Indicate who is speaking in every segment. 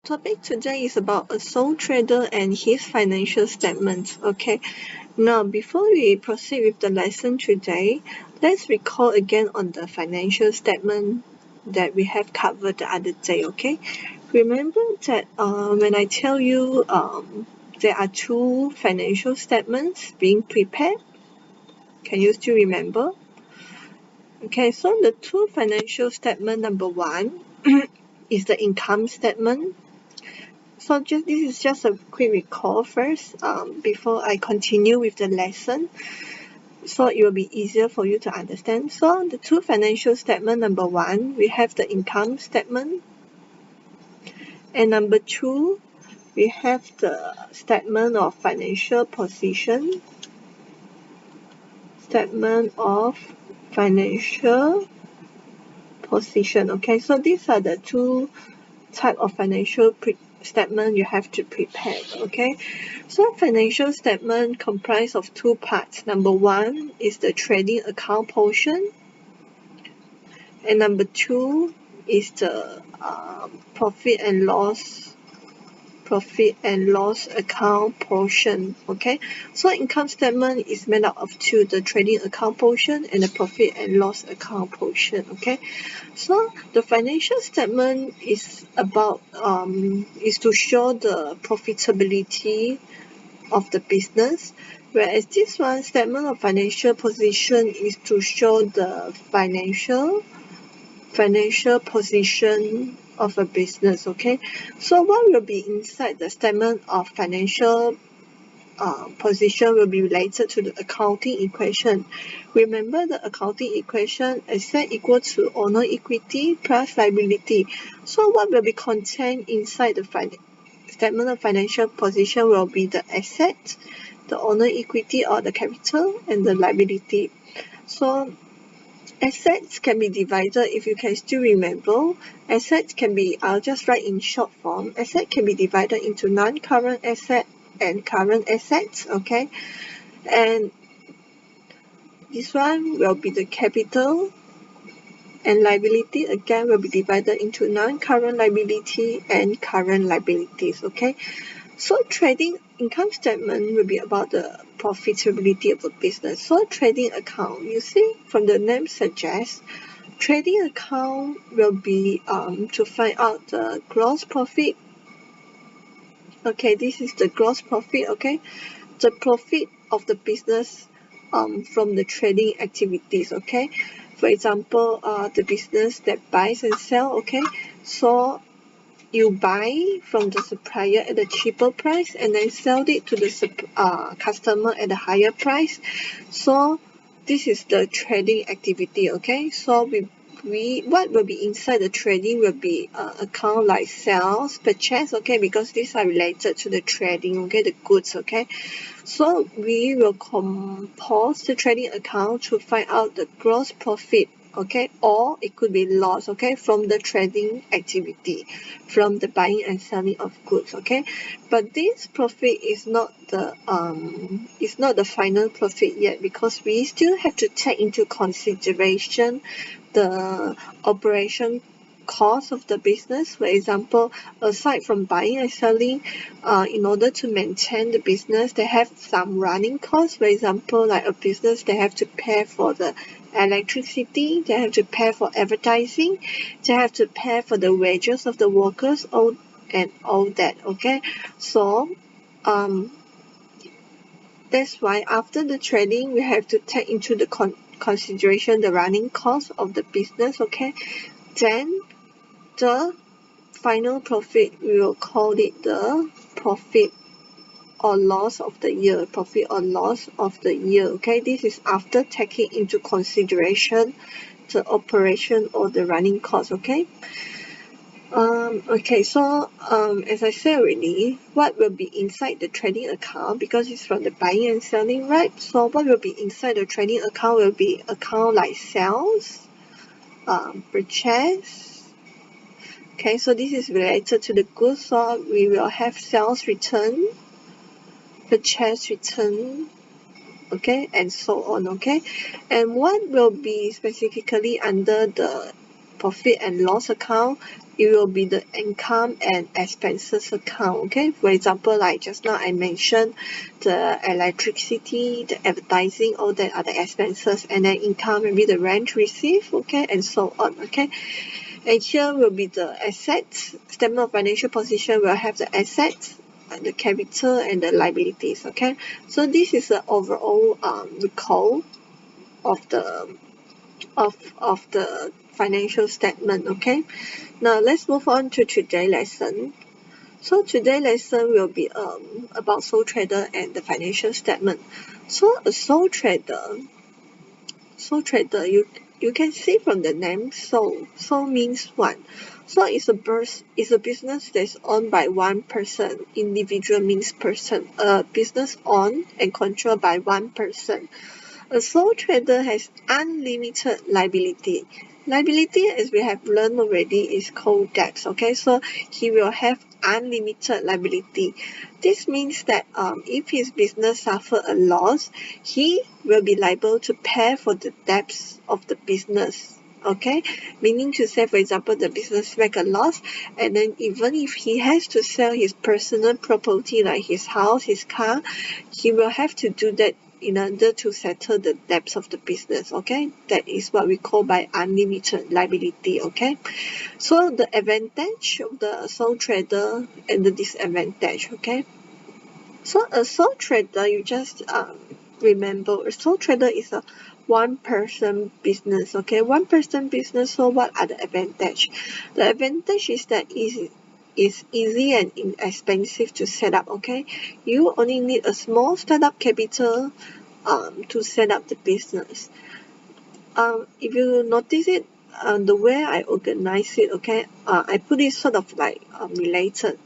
Speaker 1: Topic today is about a sole trader and his financial statements. Okay, now before we proceed with the lesson today, let's recall again on the financial statement that we have covered the other day. Okay, remember that when I tell you there are two financial statements being prepared. Can you still remember? Okay, so the two financial statement, number one is the income statement. So this is just a quick recall first before I continue with the lesson, so it will be easier for you to understand. So the two financial statement, number one, we have the income statement, and number two, we have the statement of financial position. Statement of financial position. Okay, so these are the two type of financial statement you have to prepare. Okay, so financial statement comprise of two parts. Number one is the trading account portion, and number two is the profit and loss account portion. Okay, so income statement is made up of two, the trading account portion and the profit and loss account portion. Okay, so the financial statement is about is to show the profitability of the business, whereas this one, statement of financial position, is to show the financial position of a business. Okay, so what will be inside the statement of financial position will be related to the accounting equation. Remember the accounting equation, asset equal to owner equity plus liability. So what will be contained inside the statement of financial position will be the asset, the owner equity or the capital, and the liability. So assets can be divided, if you can still remember, assets can be, I'll just write in short form, asset can be divided into non-current asset and current assets. Okay, and this one will be the capital, and liability again will be divided into non-current liability and current liabilities. Okay, so trading income statement will be about the profitability of the business. So trading account, you see from the name suggests, trading account will be to find out the gross profit. Okay, this is the gross profit. Okay, the profit of the business from the trading activities. Okay, for example, the business that buys and sell. Okay, so you buy from the supplier at a cheaper price and then sell it to the customer at a higher price. So this is the trading activity. Okay, so what will be inside the trading will be account like sales, purchase. Okay, because these are related to the trading. Okay, the goods. Okay, so we will compose the trading account to find out the gross profit. Okay, or it could be loss. Okay, from the trading activity, from the buying and selling of goods. Okay, but this profit is not the final profit yet, because we still have to take into consideration the operation cost of the business. For example, aside from buying and selling, in order to maintain the business, they have some running costs. For example, like a business, they have to pay for the electricity, they have to pay for advertising, they have to pay for the wages of the workers, all that. Okay, so that's why after the trading, we have to take into the consideration the running cost of the business. Okay, then the final profit, we will call it the profit or loss of the year. Profit or loss of the year. Okay, this is after taking into consideration the operation or the running cost. Okay. Okay, so as I said already, what will be inside the trading account, because it's from the buying and selling, right? So what will be inside the trading account will be account like sales, purchase. Okay, so this is related to the goods, so we will have sales return, purchase return, okay, and so on. Okay, and what will be specifically under the profit and loss account, it will be the income and expenses account. Okay, for example, like just now I mentioned the electricity, the advertising, all that are the expenses, and then income maybe the rent received, okay, and so on. Okay, and here will be the assets. Statement of financial position will have the assets, the capital, and the liabilities. Okay, so this is the overall recall of the financial statement. Okay, now let's move on to today's lesson. So today's lesson will be about sole trader and the financial statement. So a sole trader, you can see from the name sole. Sole means one. So it's a business that's owned by one person. Individual means person. A business owned and controlled by one person. A sole trader has unlimited liability. Liability, as we have learned already, is called debts. Okay, so he will have unlimited liability. This means that if his business suffer a loss, he will be liable to pay for the debts of the business. Okay, meaning to say, for example, the business make a loss, and then even if he has to sell his personal property like his house, his car, he will have to do that in order to settle the debts of the business. Okay, that is what we call by unlimited liability. Okay, so the advantage of the sole trader and the disadvantage. Okay, so a sole trader, you just remember, a sole trader is a one person business. Okay, one person business. So what are the advantage? The advantage is that it's easy and inexpensive to set up. Okay, you only need a small startup capital to set up the business. If you notice it, the way I organize it, okay, I put it sort of like related.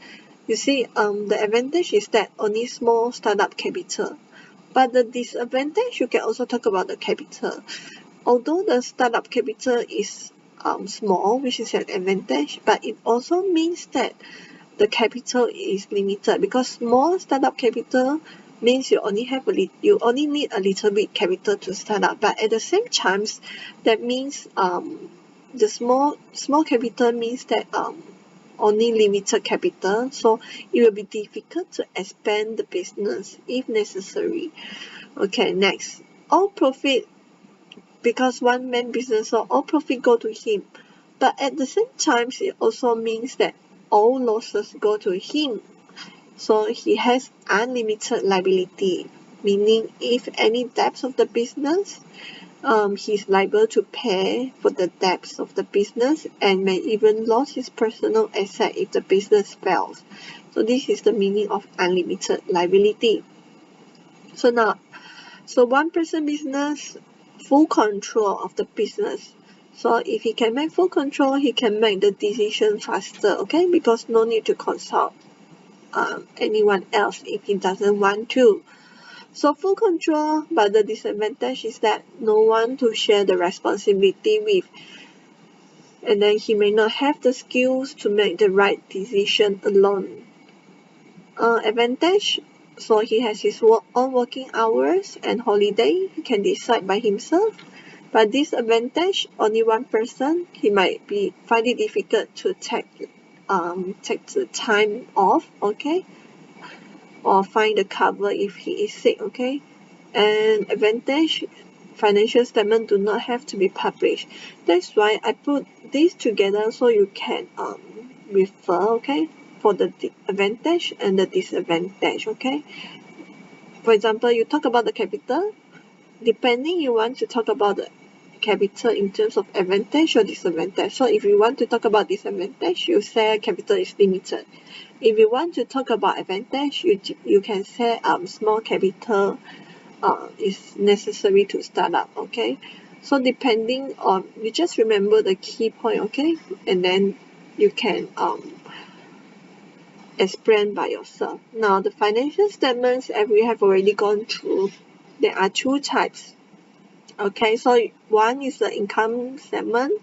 Speaker 1: You see, the advantage is that only small startup capital, but the disadvantage, you can also talk about the capital. Although the startup capital is small, which is an advantage, but it also means that the capital is limited, because small startup capital means you only need a little bit capital to start up, but at the same time, that means the small capital means that only limited capital, so it will be difficult to expand the business if necessary. Okay, next, all profit, because one man business, so all profit go to him, but at the same time it also means that all losses go to him. So he has unlimited liability, meaning if any debts of the business, he's liable to pay for the debts of the business and may even lose his personal asset if the business fails. So this is the meaning of unlimited liability. So one person business, full control of the business. So if he can make full control, he can make the decision faster, okay? Because no need to consult anyone else if he doesn't want to. So full control, but the disadvantage is that no one to share the responsibility with, and then he may not have the skills to make the right decision alone. Advantage, so he has his own working hours and holiday, he can decide by himself. But disadvantage, only one person, he might find it difficult to take the time off, okay, or find the cover if he is sick, okay. And advantage, financial statement do not have to be published. That's why I put these together so you can refer, okay, for the advantage and the disadvantage, okay. For example, you talk about the capital, depending you want to talk about the capital in terms of advantage or disadvantage. So if you want to talk about disadvantage, you say capital is limited. If you want to talk about advantage, you can say small capital is necessary to start up, okay. So depending on, you just remember the key point, okay, and then you can explain by yourself. Now the financial statements, as we have already gone through, there are two types. Okay, so one is the income statement,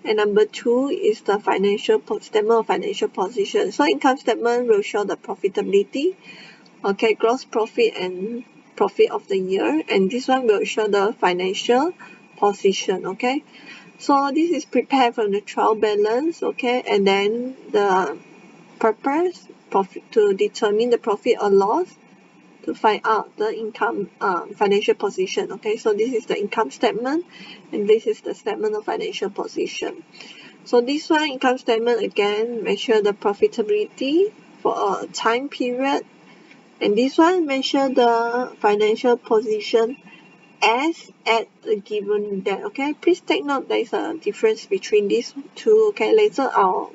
Speaker 1: and number two is the statement of financial position. So income statement will show the profitability, okay, gross profit and profit of the year, and this one will show the financial position, okay. So this is prepared from the trial balance, okay, and then the purpose profit to determine the profit or loss, to find out the income financial position. Okay, so this is the income statement, and this is the statement of financial position. So this one, income statement, again measure the profitability for a time period, and this one measure the financial position as at a given date. Okay, please take note there is a difference between these two. Okay, later I'll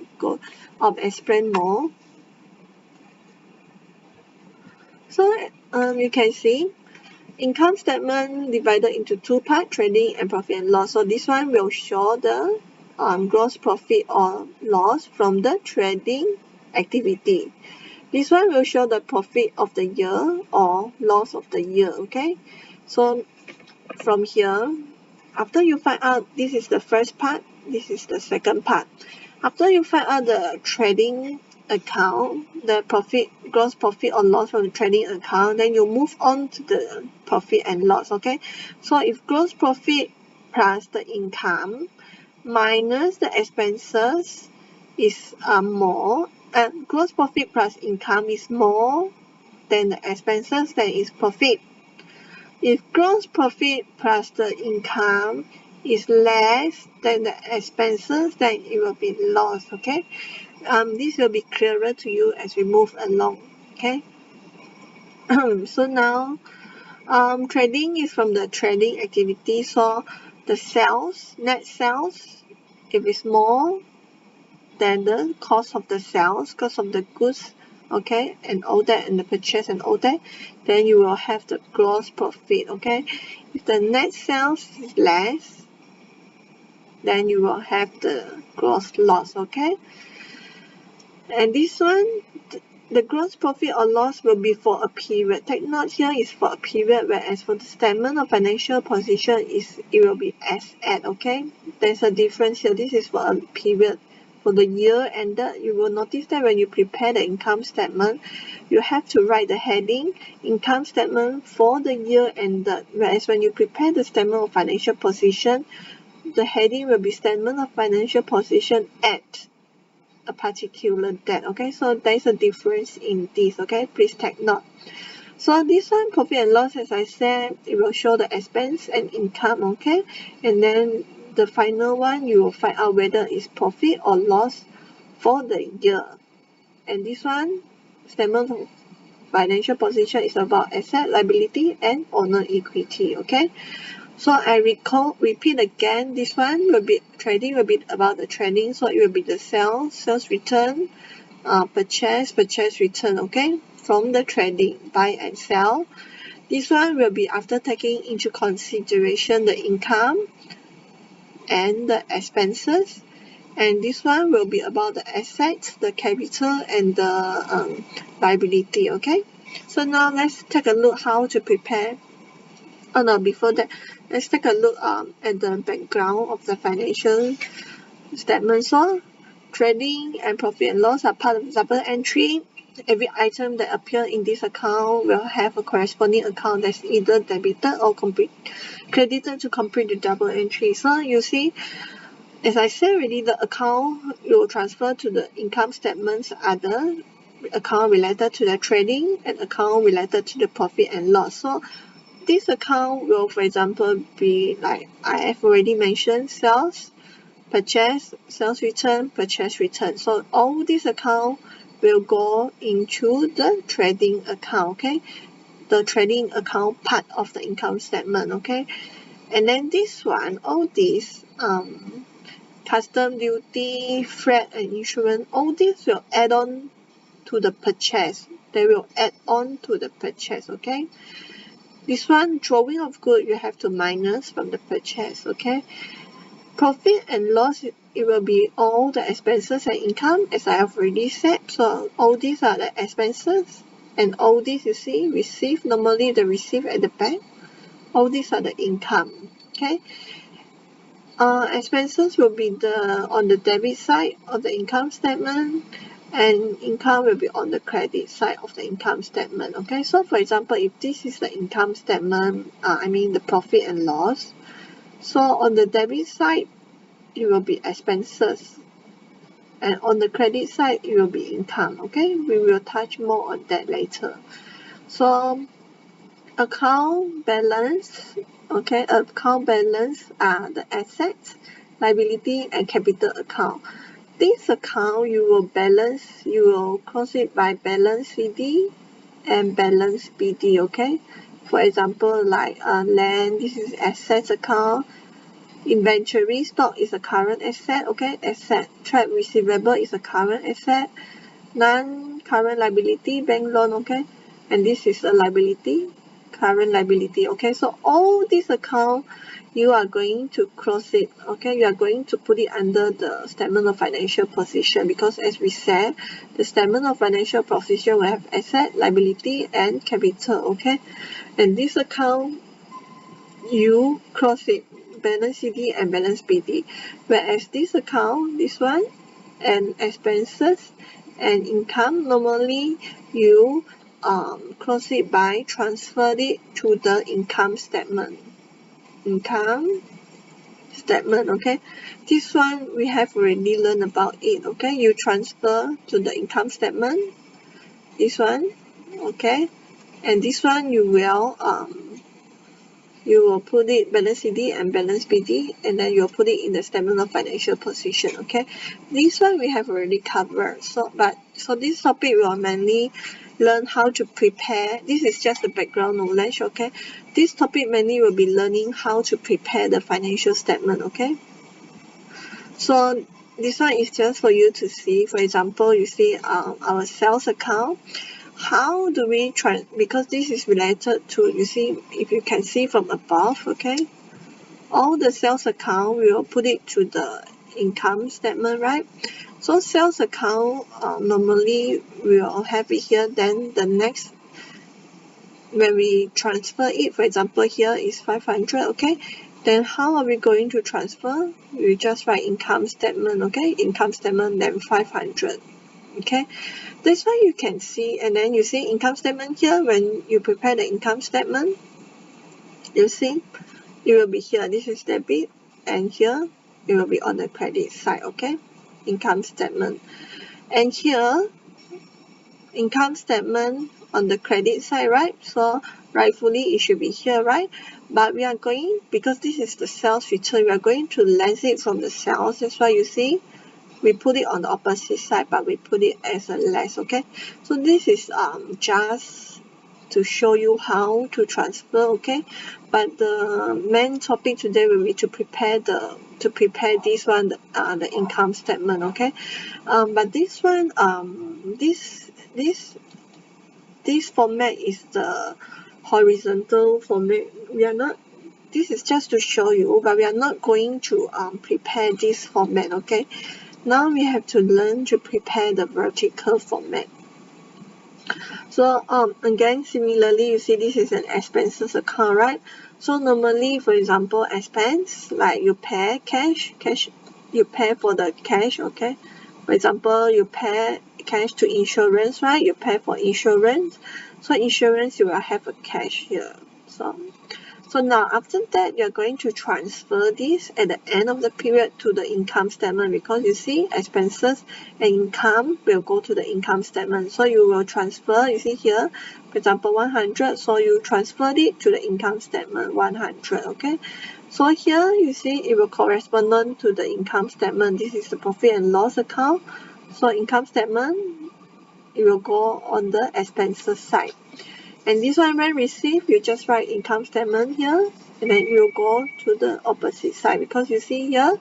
Speaker 1: explain more. So you can see income statement divided into two parts, trading and profit and loss. So this one will show the gross profit or loss from the trading activity. This one will show the profit of the year or loss of the year. Okay, so from here, after you find out, this is the first part, this is the second part. After you find out the trading account, the profit, gross profit or loss from the trading account, then you move on to the profit and loss. Okay, so if gross profit plus the income minus the expenses is more, gross profit plus income is more than the expenses, then is profit. If gross profit plus the income is less than the expenses, then it will be loss. Okay, this will be clearer to you as we move along. Okay, so now trading is from the trading activity. So the sales, net sales, if it's more than the cost of the sales, cost of the goods, okay, and all that, and the purchase and all that, then you will have the gross profit. Okay, if the net sales is less, then you will have the gross loss. Okay, and this one, the gross profit or loss will be for a period. Take note, here is for a period, whereas for the statement of financial position it will be as at. Okay, there's a difference here. This is for a period. For the year ended, you will notice that when you prepare the income statement, you have to write the heading income statement for the year ended, whereas when you prepare the statement of financial position, the heading will be statement of financial position at a particular date. Okay, so there's a difference in this. Okay, please take note. So this one, profit and loss, as I said, it will show the expense and income. Okay, and then the final one, you will find out whether it's profit or loss for the year. And this one, statement of financial position, is about asset, liability, and owner equity. Okay, so I repeat again, this one will be trading, will be about the trading. So it will be the sales return, purchase return. Okay, from the trading, buy and sell. This one will be after taking into consideration the income and the expenses, and this one will be about the assets, the capital, and the liability. Okay, so now let's take a look how to prepare. Oh no, before that, let's take a look at the background of the financial statement. So trading and profit and loss are part of the double entry. Every item that appear in this account will have a corresponding account that's either debited or credited to complete the double entry. So you see, as I said already, the account will transfer to the income statements other account related to the trading and account related to the profit and loss. So this account will, for example, be like I have already mentioned, sales, purchase, sales return, purchase return. So all these accounts will go into the trading account. Okay, the trading account part of the income statement. Okay, and then this one, all these custom duty, freight, and insurance, all these will add on to the purchase. They will add on to the purchase. Okay, this one, drawing of good, you have to minus from the purchase. Okay, profit and loss, it will be all the expenses and income, as I have already said. So all these are the expenses, and all these, you see, receive, normally the receive at the back, all these are the income. Okay, expenses will be on the debit side of the income statement, and income will be on the credit side of the income statement. Okay, so for example, if this is the income statement, I mean the profit and loss, so on the debit side, it will be expenses, and on the credit side it will be income. Okay, we will touch more on that later. So account balance, okay, account balance are the assets, liability, and capital account. This account you will balance, you will cross it by balance CD and balance BD. Okay, for example, like land, this is assets account. Inventory stock is a current asset. Okay, asset. Trade receivable is a current asset. Non-current liability, bank loan. Okay, and this is a liability, current liability. Okay, so all these account you are going to close it. Okay, you are going to put it under the statement of financial position, because as we said, the statement of financial position will have asset, liability, and capital. Okay, and this account you cross it, balance CD and balance BD, whereas this account, this one, and expenses and income, normally you cross it by transfer it to the income statement. Okay, this one we have already learned about it. Okay, you transfer to the income statement, this one. Okay, and this one you will put it balance CD and balance BD, and then you'll put it in the statement of financial position. Okay, this one we have already covered. So this topic will mainly learn how to prepare. This is just the background knowledge. Okay, this topic mainly will be learning how to prepare the financial statement. Okay, so this one is just for you to see. For example, you see our sales account. How do we try, because this is related to, you see, if you can see from above, okay, all the sales account, we will put it to the income statement, right? So sales account, normally we will have it here. Then the next, when we transfer it, for example, here is 500, okay, then how are we going to transfer? We just write income statement, okay, income statement, then 500. Okay, this one you can see, and then you see income statement here. When you prepare the income statement, you see it will be here, this is debit, and here it will be on the credit side. Okay, income statement, and here income statement on the credit side, right? So rightfully it should be here, right? But we are going, because this is the sales return, we are going to less it from the sales. That's why you see we put it on the opposite side, but we put it as a less. Okay, so this is just to show you how to transfer. Okay, but the main topic today will be to prepare this one, the income statement. Okay, but this one, this format is the horizontal format. We are not, this is just to show you, but we are not going to prepare this format. Okay, now we have to learn to prepare the vertical format. So again, similarly, you see this is an expenses account, right? So normally, for example, expense, like you pay cash, you pay for the cash. Okay, for example, you pay cash to insurance, right? You pay for insurance. So insurance, you will have a cash here. So now after that, you're going to transfer this at the end of the period to the income statement, because you see expenses and income will go to the income statement. So you will transfer, you see here, for example, 100. So you transferred it to the income statement, 100. Okay. So here you see it will correspond to the income statement. This is the profit and loss account. So income statement, it will go on the expenses side. And this one, when received, you just write income statement here, and then you go to the opposite side, because you see here,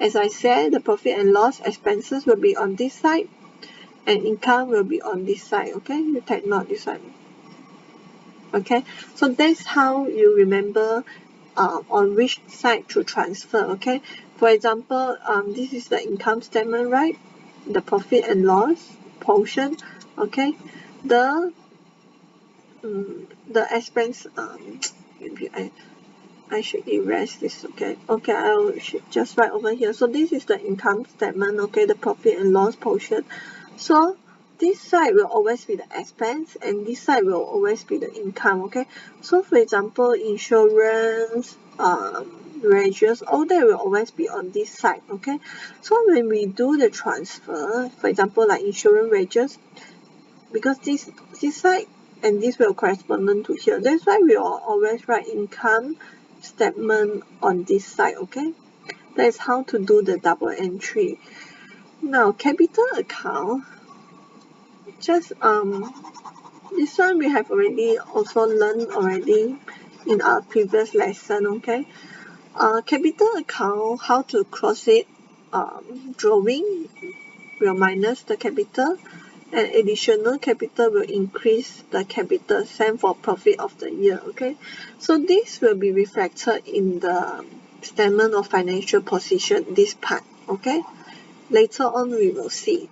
Speaker 1: as I said, the profit and loss expenses will be on this side, and income will be on this side. Okay, you take note this one. Okay, so that's how you remember on which side to transfer. Okay, for example, this is the income statement, right? The profit and loss portion. Okay, the expense, maybe I should erase this. Okay, I should just write over here. So this is the income statement. Okay, the profit and loss portion. So this side will always be the expense, and this side will always be the income. Okay, so for example, insurance, wages, all that will always be on this side, okay? So when we do the transfer, for example, like insurance wages, because this side and this will correspond to here, that's why we will always write income statement on this side, okay? That is how to do the double entry. Now capital account, just this one we have already also learned already in our previous lesson, okay? Capital account, how to cross it, drawing will minus the capital, and additional capital will increase the capital, same for profit of the year, okay? So this will be reflected in the statement of financial position, this part, okay? Later on we will see.